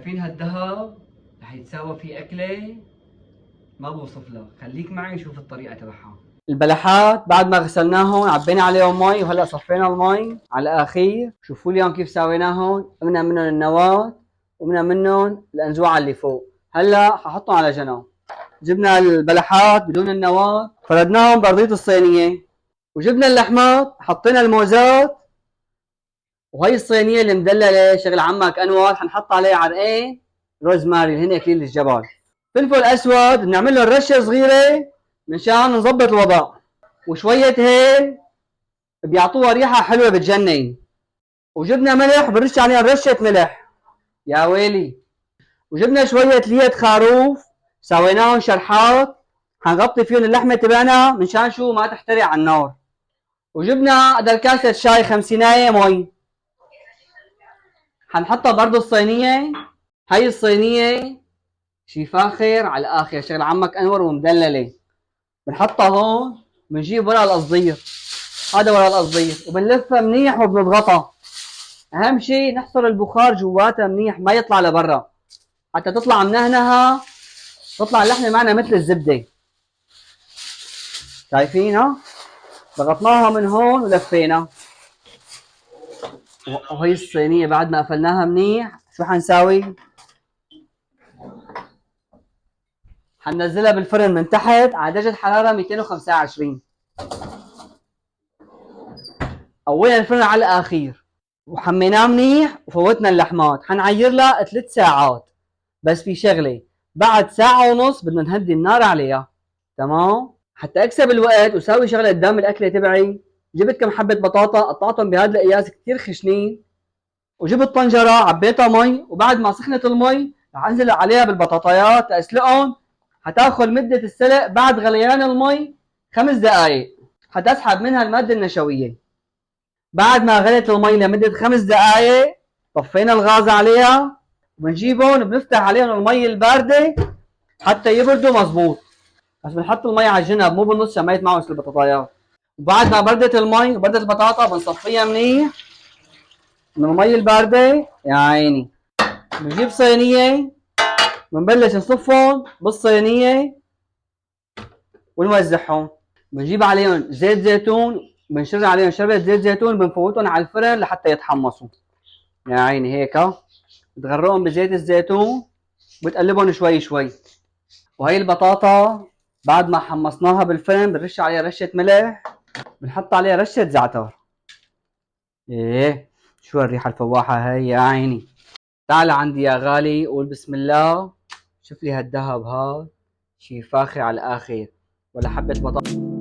شايفين هالذهب رح يتساوى فيه اكله ما بوصف لك. خليك معي شوف الطريقه تبعها. البلحات بعد ما غسلناهم عبينا عليهم مي وهلا صفينا المي على الاخير. شوفوا لي هون كيف سويناهم. قمنا منهم النواه وقمنا منهم الانزوعه اللي فوق. هلا ححطهم على جنب. جبنا البلحات بدون النواه فردناهم بارضيه الصينيه، وجبنا اللحمات حطينا الموزات، وهي الصينيه اللي مدلله شغل عمك انور حنحط عليه عرقين روزماري اللي هن اكليل الجبل. فلفل اسود بنعمل له رشه صغيره منشان نظبط الوضع، وشويه هيل بيعطوها ريحه حلوه بتجنن. وجبنا ملح بنرش عليها رشه ملح يا ويلي. وجبنا شويه ليه خروف سويناهم شرحات حنغطي فيهم اللحمه تبعنا منشان شو ما تحترق على النار. وجبنا قدر كاسه شاي خمسينايه مي حنحطها برضو الصينيه. هاي الصينيه شي فاخر على الاخر شغل عمك انور ومدلله. بنحطها هون بنجيب ورق القصدير، هذا ورق القصدير، وبنلفها منيح وبنضغطها. اهم شي نحصر البخار جواتها منيح ما يطلع لبرا حتى تطلع منهنها، تطلع اللحمه معنا مثل الزبده. شايفينها؟ ضغطناها من هون ولفينا. وهي الصينيه بعد ما قفلناها منيح شو حنساوي؟ حننزلها بالفرن من تحت على درجه حراره 225. قوينا الفرن على الاخير وحميناه منيح وفوتنا اللحمات. حنعير لها 3 ساعات. بس في شغله، بعد ساعه ونص بدنا نهدي النار عليها. تمام؟ حتى اكسب الوقت وساوي شغله قدام الاكله تبعي، جبت كم حبه بطاطا قطعتهم بهذا القياس كثير خشنين، وجبت طنجره عبيتها مي، وبعد ما سخنت المي رح انزل عليها بالبطاطايات تاسلقهم. حتاخذ مده السلق بعد غليان المي 5 دقائق حتى اسحب منها الماده النشويه. بعد ما غليت المي لمده 5 دقائق طفينا الغاز عليها، وبنجيبهم بنفتح عليهم المي البارده حتى يبردوا مزبوط. بس بنحط المي على الجنب مو بالنص عشان ما يتمعوش البطاطايات. وبعد ما بردت المي وبردت البطاطا بنصفيها منيح من المي البارده. يا عيني بنجيب صينيه بنبلش نصفهم بالصينيه ونوزعهم. بنجيب عليهم زيت زيتون، بنشر عليهم شربة زيت زيتون، بنفوتهم على الفرن لحتى يتحمصوا. يا عيني هيك بتغرقهم بزيت الزيتون وبتقلبهم شوي شوي. وهي البطاطا بعد ما حمصناها بالفرن بنرش عليها رشة ملح، بنحط عليها رشة زعتر. ايه شو الريحة الفواحة هاي يا عيني. تعال عندي يا غالي قول بسم الله. شوف لي هالذهب هاد شي فاخر على الاخر، ولا حبة بطاطا.